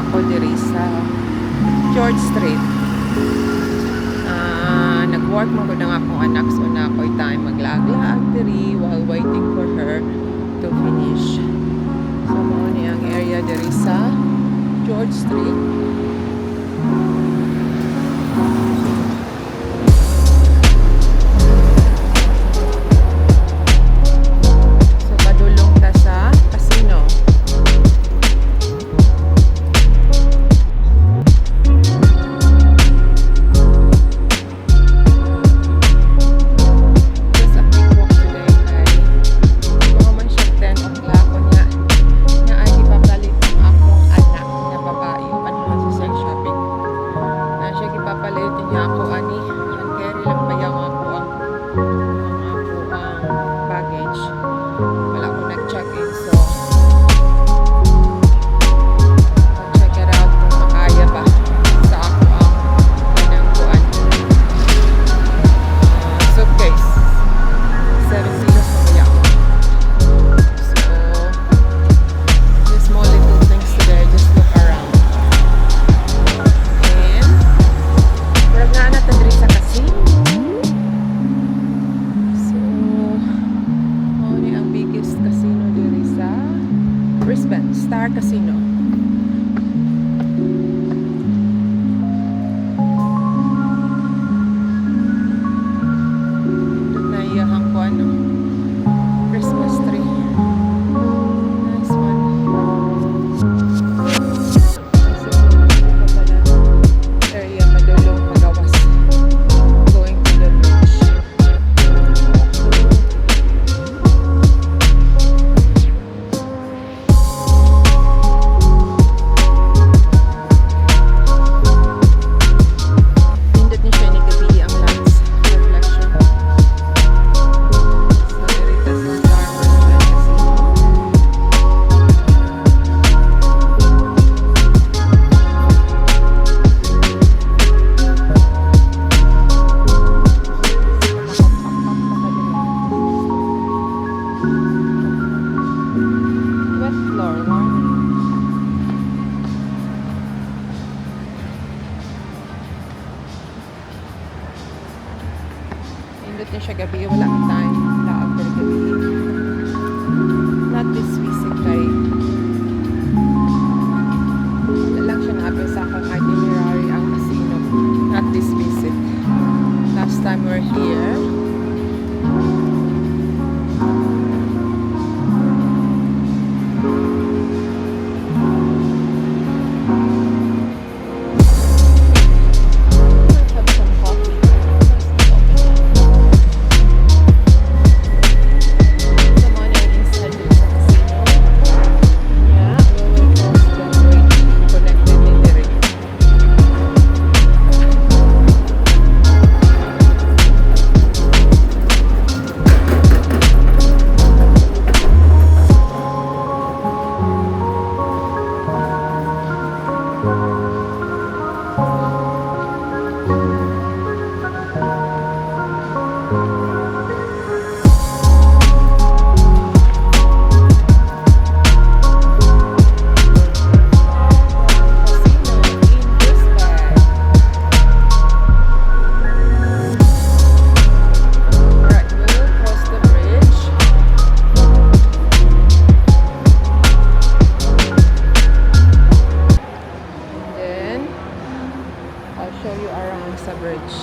ako diri sa George Street. Nag-work mo ko na nga akong anak, so na ako'y time maglaag-laag diri while waiting for her to finish. So mo ni ang area diri sa George Street. So padulong ta sa casino. Brisbane Star Casino. Ito na iyahang ko ano, Christmas tree. Nice one. Area madulong magawas. Going to the beach. Indot niya siya gabi, wala ang time. Wala after gabi. Not this visit kay. Wala lang siya nabi sa akong itinerary ang casino. Not this visit. Last time we're here. I'll show you around sa bridge.